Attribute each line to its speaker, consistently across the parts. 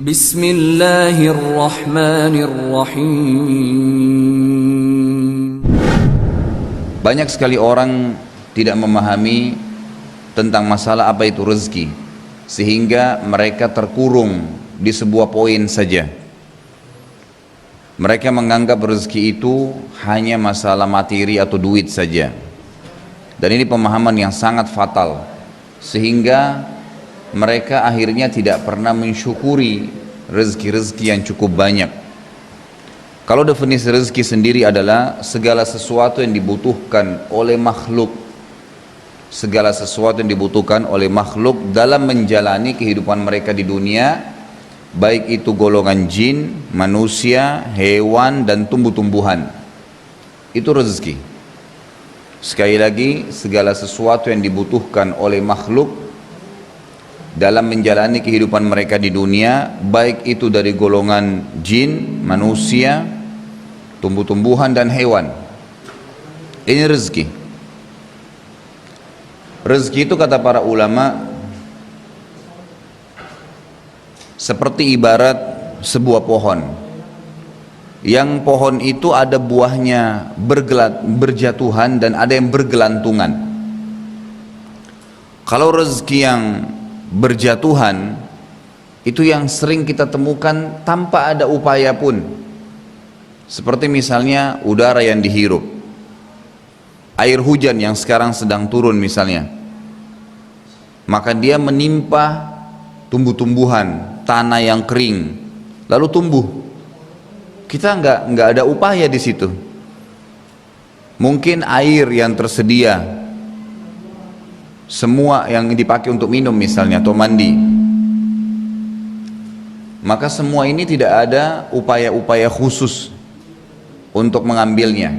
Speaker 1: Bismillahirrahmanirrahim.
Speaker 2: Banyak sekali orang tidak memahami tentang masalah apa itu rezeki, sehingga mereka terkurung di sebuah poin saja. Mereka menganggap rezeki itu hanya masalah materi atau duit saja. Dan ini pemahaman yang sangat fatal, sehingga mereka akhirnya tidak pernah mensyukuri rezeki-rezeki yang cukup banyak. Kalau definisi rezeki sendiri adalah segala sesuatu yang dibutuhkan oleh makhluk, segala sesuatu yang dibutuhkan oleh makhluk dalam menjalani kehidupan mereka di dunia, baik itu golongan jin, manusia, hewan, dan tumbuh-tumbuhan. Itu rezeki. Sekali lagi, segala sesuatu yang dibutuhkan oleh makhluk dalam menjalani kehidupan mereka di dunia, baik itu dari golongan jin, manusia, tumbuh-tumbuhan, dan hewan. Ini rezeki. Rezeki itu kata para ulama seperti ibarat sebuah pohon, yang pohon itu ada buahnya berjatuhan dan ada yang bergelantungan. Kalau rezeki yang berjatuhan itu yang sering kita temukan tanpa ada upaya pun, seperti misalnya udara yang dihirup, air hujan yang sekarang sedang turun misalnya, maka dia menimpa tumbuh-tumbuhan, tanah yang kering, lalu tumbuh. Kita nggak ada upaya di situ. Mungkin air yang tersedia, semua yang dipakai untuk minum misalnya atau mandi, maka semua ini tidak ada upaya-upaya khusus untuk mengambilnya.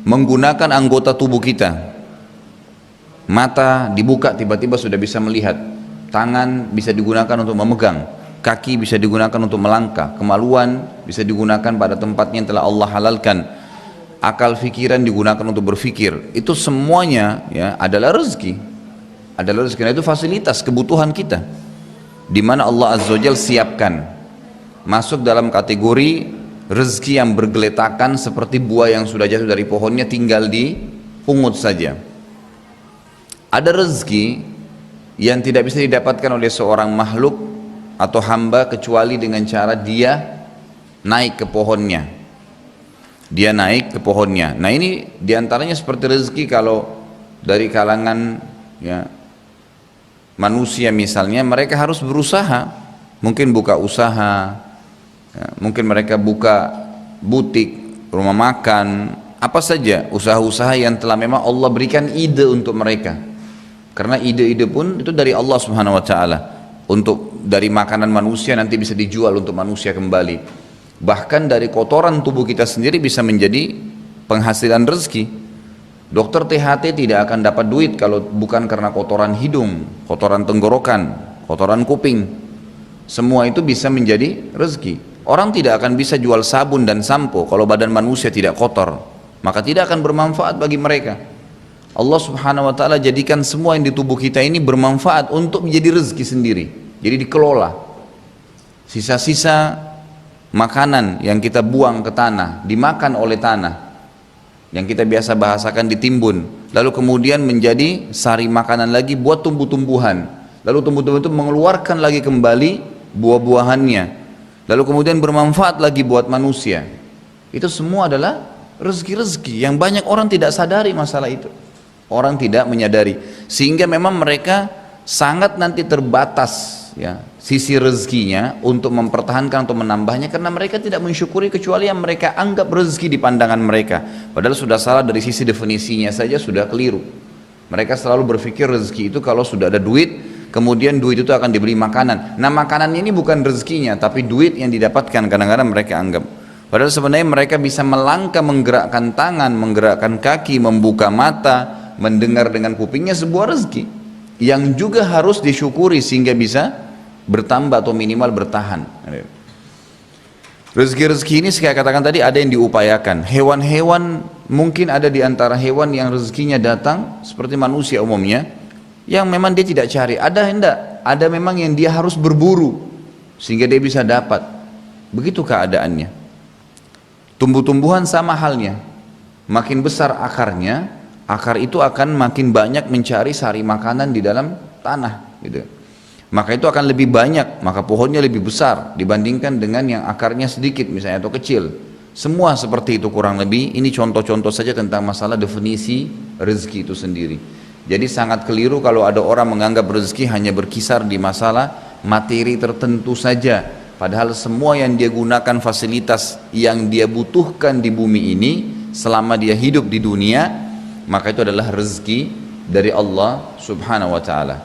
Speaker 2: Menggunakan anggota tubuh kita, mata dibuka tiba-tiba sudah bisa melihat, tangan bisa digunakan untuk memegang, kaki bisa digunakan untuk melangkah, kemaluan bisa digunakan pada tempatnya yang telah Allah halalkan, akal fikiran digunakan untuk berfikir. Itu semuanya ya adalah rezeki. Adalah rezeki. Nah, itu fasilitas kebutuhan kita, di mana Allah Azza wa Jalla siapkan, masuk dalam kategori rezeki yang bergeletakan seperti buah yang sudah jatuh dari pohonnya, tinggal dipungut saja. Ada rezeki yang tidak bisa didapatkan oleh seorang makhluk atau hamba kecuali dengan cara dia naik ke pohonnya. Dia naik ke pohonnya. Nah, ini diantaranya seperti rezeki kalau dari kalangan ya manusia misalnya, mereka harus berusaha, mungkin buka usaha, ya, mungkin mereka buka butik, rumah makan, apa saja usaha-usaha yang telah memang Allah berikan ide untuk mereka. Karena ide-ide pun itu dari Allah Subhanahu wa taala. Untuk dari makanan manusia nanti bisa dijual untuk manusia kembali. Bahkan dari kotoran tubuh kita sendiri bisa menjadi penghasilan rezeki. Dokter THT tidak akan dapat duit kalau bukan karena kotoran hidung, kotoran tenggorokan, kotoran kuping. Semua itu bisa menjadi rezeki. Orang tidak akan bisa jual sabun dan sampo kalau badan manusia tidak kotor, maka tidak akan bermanfaat bagi mereka. Allah Subhanahu wa taala jadikan semua yang di tubuh kita ini bermanfaat untuk menjadi rezeki sendiri. Jadi dikelola. Sisa-sisa makanan yang kita buang ke tanah, dimakan oleh tanah, yang kita biasa bahasakan ditimbun, lalu kemudian menjadi sari makanan lagi buat tumbuh-tumbuhan, lalu tumbuh-tumbuhan itu mengeluarkan lagi kembali buah-buahannya, lalu kemudian bermanfaat lagi buat manusia. Itu semua adalah rezeki-rezeki yang banyak orang tidak sadari masalah itu. Orang tidak menyadari, sehingga memang mereka sangat nanti terbatas ya sisi rezekinya untuk mempertahankan atau menambahnya, karena mereka tidak mensyukuri kecuali yang mereka anggap rezeki di pandangan mereka, padahal sudah salah dari sisi definisinya saja, sudah keliru. Mereka selalu berpikir rezeki itu kalau sudah ada duit, kemudian duit itu akan dibeli makanan. Nah, makanannya ini bukan rezekinya, tapi duit yang didapatkan kadang-kadang mereka anggap. Padahal sebenarnya mereka bisa melangkah, menggerakkan tangan, menggerakkan kaki, membuka mata, mendengar dengan kupingnya, sebuah rezeki yang juga harus disyukuri sehingga bisa bertambah atau minimal bertahan. Rezeki-rezeki ini saya katakan tadi ada yang diupayakan. Hewan-hewan mungkin ada di antara hewan yang rezekinya datang seperti manusia umumnya, yang memang dia tidak cari. Ada memang yang dia harus berburu sehingga dia bisa dapat. Begitu keadaannya. Tumbuh-tumbuhan sama halnya, makin besar akarnya, akar itu akan makin banyak mencari sari makanan di dalam tanah gitu. Maka itu akan lebih banyak, maka pohonnya lebih besar dibandingkan dengan yang akarnya sedikit misalnya atau kecil. Semua seperti itu kurang lebih. Ini contoh-contoh saja tentang masalah definisi rezeki itu sendiri. Jadi sangat keliru kalau ada orang menganggap rezeki hanya berkisar di masalah materi tertentu saja. Padahal semua yang dia gunakan, fasilitas yang dia butuhkan di bumi ini selama dia hidup di dunia, maka itu adalah rezeki dari Allah subhanahu wa ta'ala.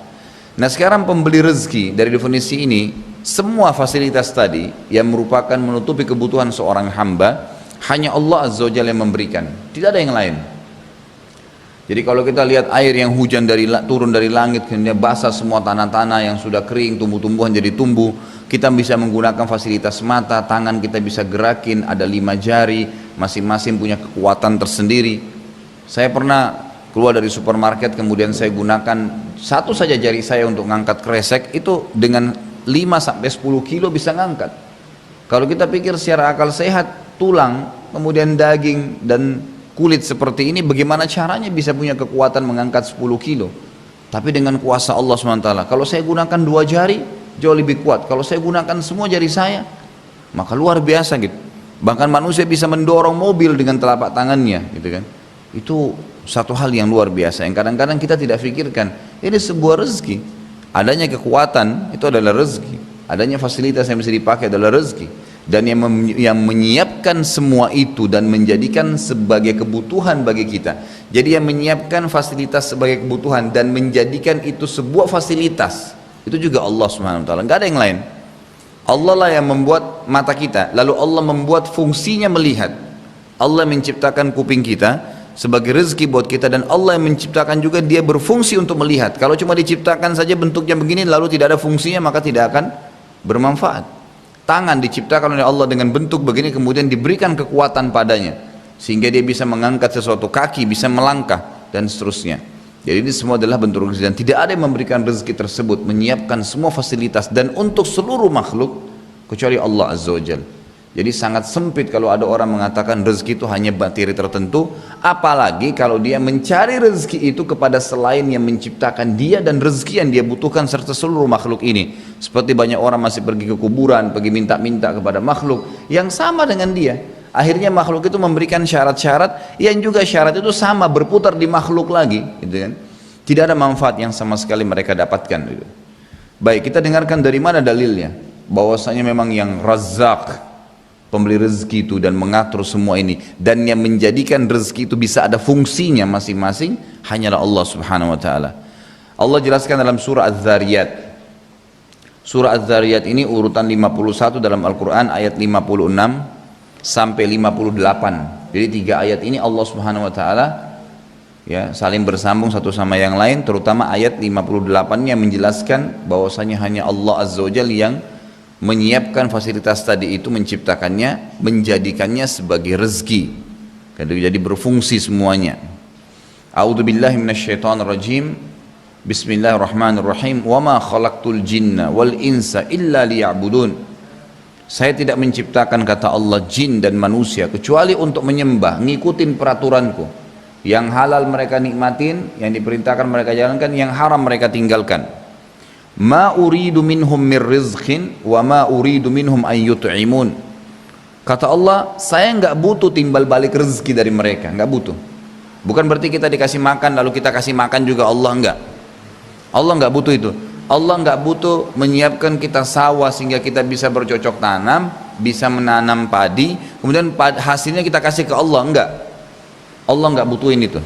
Speaker 2: Nah sekarang pembeli rezeki dari definisi ini, semua fasilitas tadi yang merupakan menutupi kebutuhan seorang hamba, hanya Allah azza wa jalla yang memberikan, tidak ada yang lain. Jadi kalau kita lihat air yang hujan turun dari langit, kemudian basah semua tanah-tanah yang sudah kering, tumbuh-tumbuhan jadi tumbuh, kita bisa menggunakan fasilitas mata, tangan kita bisa gerakin, ada 5 jari, masing-masing punya kekuatan tersendiri. Saya pernah keluar dari supermarket, kemudian saya gunakan satu saja jari saya untuk ngangkat kresek, itu dengan 5-10 kilo bisa ngangkat. Kalau kita pikir secara akal sehat, tulang, kemudian daging dan kulit seperti ini, bagaimana caranya bisa punya kekuatan mengangkat 10 kilo? Tapi dengan kuasa Allah SWT, kalau saya gunakan 2 jari, jauh lebih kuat. Kalau saya gunakan semua jari saya, maka luar biasa gitu. Bahkan manusia bisa mendorong mobil dengan telapak tangannya gitu kan. Itu satu hal yang luar biasa yang kadang-kadang kita tidak pikirkan. Ini sebuah rezeki. Adanya kekuatan itu adalah rezeki, adanya fasilitas yang bisa dipakai adalah rezeki. Dan yang menyiapkan semua itu dan menjadikan sebagai kebutuhan bagi kita, jadi yang menyiapkan fasilitas sebagai kebutuhan dan menjadikan itu sebuah fasilitas, itu juga Allah subhanahu wa ta'ala, nggak ada yang lain. Allah lah yang membuat mata kita, lalu Allah membuat fungsinya melihat. Allah menciptakan kuping kita sebagai rezeki buat kita, dan Allah yang menciptakan juga dia berfungsi untuk melihat. Kalau cuma diciptakan saja bentuknya begini lalu tidak ada fungsinya, maka tidak akan bermanfaat. Tangan diciptakan oleh Allah dengan bentuk begini, kemudian diberikan kekuatan padanya sehingga dia bisa mengangkat sesuatu, kaki bisa melangkah dan seterusnya. Jadi ini semua adalah bentuk rezeki, dan tidak ada yang memberikan rezeki tersebut, menyiapkan semua fasilitas dan untuk seluruh makhluk kecuali Allah azza wa jalla. Jadi sangat sempit kalau ada orang mengatakan rezeki itu hanya materi tertentu, apalagi kalau dia mencari rezeki itu kepada selain yang menciptakan dia dan rezeki yang dia butuhkan serta seluruh makhluk ini. Seperti banyak orang masih pergi ke kuburan, pergi minta-minta kepada makhluk yang sama dengan dia. Akhirnya makhluk itu memberikan syarat-syarat yang juga syarat itu sama berputar di makhluk lagi, gitu kan? Tidak ada manfaat yang sama sekali mereka dapatkan. Gitu. Baik, kita dengarkan dari mana dalilnya bahwasanya memang yang Razzaq, pembeli rezeki itu dan mengatur semua ini, dan yang menjadikan rezeki itu bisa ada fungsinya masing-masing hanyalah Allah subhanahu wa ta'ala. Allah jelaskan dalam surah Az-Zariyat. Surah Az-Zariyat ini urutan 51 dalam Al-Quran, ayat 56 sampai 58. Jadi 3 ayat ini Allah subhanahu wa ta'ala ya, saling bersambung satu sama yang lain, terutama ayat 58 yang menjelaskan bahwasanya hanya Allah azza wa jalla yang menyiapkan fasilitas tadi itu, menciptakannya, menjadikannya sebagai rezeki, jadi berfungsi semuanya. A'udzubillahi minasyaitonirrajim. Bismillahirrahmanirrahim. Wa ma khalaqtul jinna wal insa illa liya'budun. Saya tidak menciptakan, kata Allah, jin dan manusia kecuali untuk menyembah, ngikutin peraturanku. Yang halal mereka nikmatin, yang diperintahkan mereka jalankan, yang haram mereka tinggalkan. Ma uridu minhum min rizqin wa ma uridu minhum an yut'imun. Kata Allah, saya enggak butuh timbal balik rezeki dari mereka, enggak butuh. Bukan berarti kita dikasih makan lalu kita kasih makan juga Allah, enggak. Allah enggak butuh itu. Allah enggak butuh menyiapkan kita sawah sehingga kita bisa bercocok tanam, bisa menanam padi, kemudian hasilnya kita kasih ke Allah, enggak. Allah enggak butuhin itu.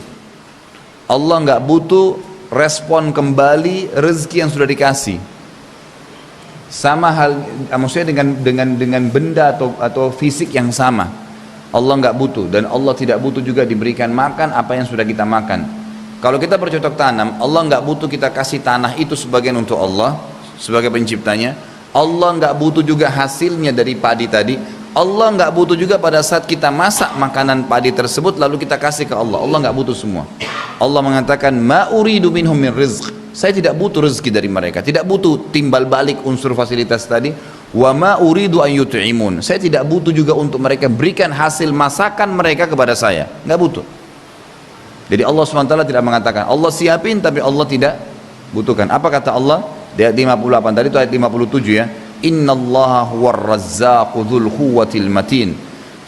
Speaker 2: Allah enggak butuh respon kembali rezeki yang sudah dikasih. Sama hal, maksudnya dengan benda atau fisik yang sama. Allah nggak butuh, dan Allah tidak butuh juga diberikan makan apa yang sudah kita makan. Kalau kita bercocok tanam, Allah nggak butuh kita kasih tanah itu sebagian untuk Allah sebagai penciptanya. Allah nggak butuh juga hasilnya dari padi tadi. Allah nggak butuh juga pada saat kita masak makanan padi tersebut lalu kita kasih ke Allah. Allah nggak butuh semua. Allah mengatakan ma uridu minhum min rizq. Saya tidak butuh rezeki dari mereka, tidak butuh timbal balik unsur fasilitas tadi Wa ma uridu an yut'imun. Saya tidak butuh juga untuk mereka berikan hasil masakan mereka kepada saya. Enggak butuh. Jadi Allah SWT tidak mengatakan, Allah siapin tapi Allah tidak butuhkan. Apa kata Allah? Di ayat 58, tadi itu ayat 57 ya. Innallaha huwar razzaqu dzul quwwatil matin.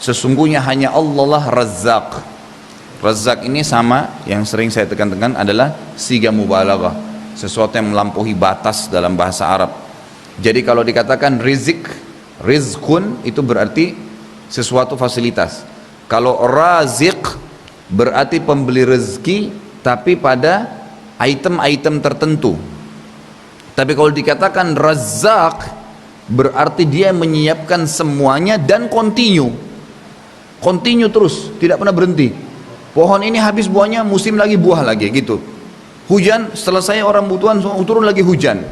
Speaker 2: Sesungguhnya hanya Allah lah Razzaq. Razzaq ini sama yang sering saya tekan-tekan adalah siga mubalaghah. Sesuatu yang melampaui batas dalam bahasa Arab. Jadi kalau dikatakan rizqun itu berarti sesuatu fasilitas. Kalau raziq berarti pembeli rezeki tapi pada item-item tertentu. Tapi kalau dikatakan Razzaq berarti dia menyiapkan semuanya dan continue terus, tidak pernah berhenti. Pohon ini habis buahnya, musim lagi buah lagi gitu. Hujan, selesai orang butuhan turun lagi hujan.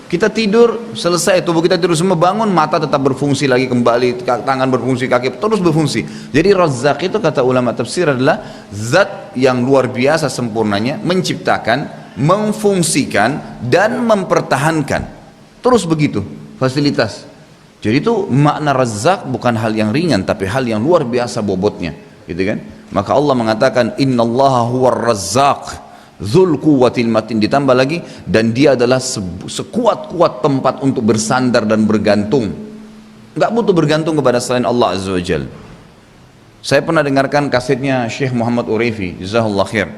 Speaker 2: Kita tidur, selesai tubuh kita tidur semua, bangun, mata tetap berfungsi lagi kembali, tangan berfungsi, kaki terus berfungsi. Jadi Razzaq itu kata ulama tafsir adalah zat yang luar biasa sempurnanya, menciptakan, memfungsikan dan mempertahankan. Terus begitu, fasilitas. Jadi itu makna Razzaq bukan hal yang ringan tapi hal yang luar biasa bobotnya, gitu kan? Maka Allah mengatakan innallaha huwar razzaq dzul quwwatil matin, ditambah lagi dan dia adalah sekuat-kuat tempat untuk bersandar dan bergantung. Enggak butuh bergantung kepada selain Allah Azza wa Jalla. Saya pernah dengarkan kasetnya Syekh Muhammad Urefi, jazakallahu khair.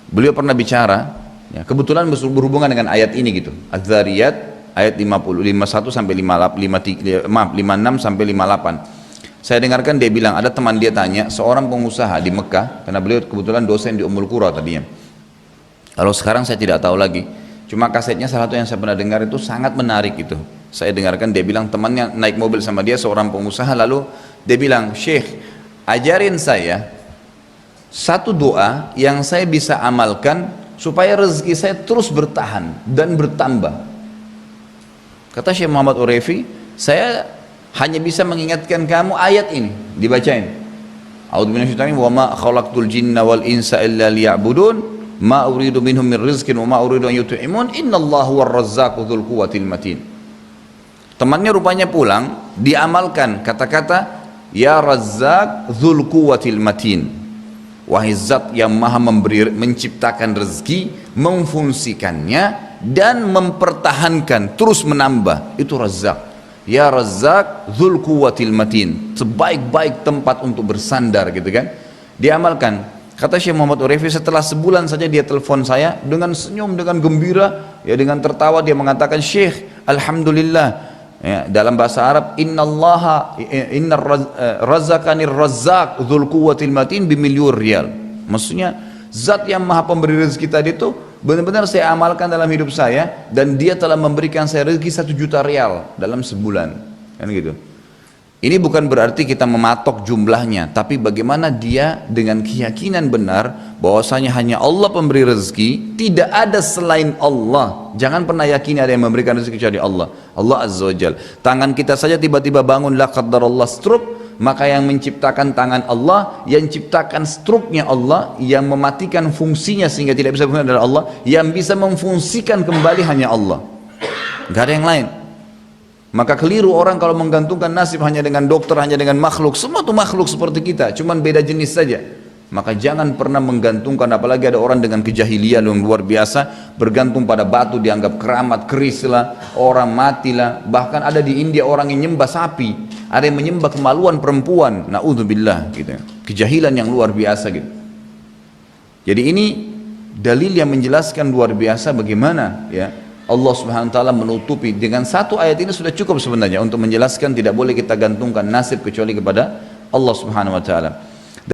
Speaker 2: Beliau pernah bicara, ya, kebetulan berhubungan dengan ayat ini gitu. Az-Zariyat ayat 51 sampai 56 sampai 58. Saya dengarkan dia bilang, ada teman dia tanya, seorang pengusaha di Mekah, karena beliau kebetulan dosen di Ummul Qura tadinya. Kalau sekarang saya tidak tahu lagi. Cuma kasetnya salah satu yang saya pernah dengar itu sangat menarik itu. Saya dengarkan dia bilang temannya naik mobil sama dia seorang pengusaha, lalu dia bilang, Syekh, ajarin saya satu doa yang saya bisa amalkan supaya rezeki saya terus bertahan dan bertambah. Kata Syekh Muhammad Urefi, saya hanya bisa mengingatkan kamu ayat ini, dibacain. A'udzu billahi wa ma khalaqtul jinna wal insa illa liya'budun ma uridu minhum min rizqin wa ma uridu an yut'imun innallaha huwar razzaqu dzul quwwatil matin. Temannya rupanya pulang, diamalkan kata-kata ya Razzaq dzul quwwatil matin. Wahai zat yang maha memberi, menciptakan rezeki, memfungsikannya dan mempertahankan, terus menambah, itu Razzaq. Ya Razzaq dzul quwwatil matin, sebaik-baik tempat untuk bersandar gitu kan. Diamalkan. Kata Syekh Muhammad Urefi, setelah sebulan saja dia telepon saya dengan senyum, dengan gembira, ya dengan tertawa dia mengatakan, Syekh, alhamdulillah, ya, dalam bahasa Arab, innallaha razzaqanir razzaq dzul quwwatil matin bimilyur riyal. Maksudnya zat yang maha pemberi rezeki tadi itu benar-benar saya amalkan dalam hidup saya dan dia telah memberikan saya rezeki 1 juta rial dalam sebulan, kan gitu. Ini bukan berarti kita mematok jumlahnya, tapi bagaimana dia dengan keyakinan benar bahwasanya hanya Allah pemberi rezeki, tidak ada selain Allah. Jangan pernah yakini ada yang memberikan rezeki kecuali Allah, Allah Azza wa Jalla. Tangan kita saja tiba-tiba bangun, la qaddarallah stroke, maka yang menciptakan tangan Allah, yang menciptakan struknya Allah, yang mematikan fungsinya sehingga tidak bisa berfungsi adalah Allah, yang bisa memfungsikan kembali hanya Allah, gak ada yang lain. Maka keliru orang kalau menggantungkan nasib hanya dengan dokter, hanya dengan makhluk. Semua itu makhluk seperti kita, cuman beda jenis saja. Maka jangan pernah menggantungkan, apalagi ada orang dengan kejahilian yang luar biasa, bergantung pada batu, dianggap keramat, keris lah, orang matilah. Bahkan ada di India orang yang menyembah sapi, ada yang menyembah kemaluan perempuan, na'udzubillah gitu. Kejahilan yang luar biasa gitu. Jadi ini dalil yang menjelaskan luar biasa bagaimana ya Allah Subhanahu wa taala menutupi. Dengan satu ayat ini sudah cukup sebenarnya untuk menjelaskan tidak boleh kita gantungkan nasib kecuali kepada Allah Subhanahu wa taala.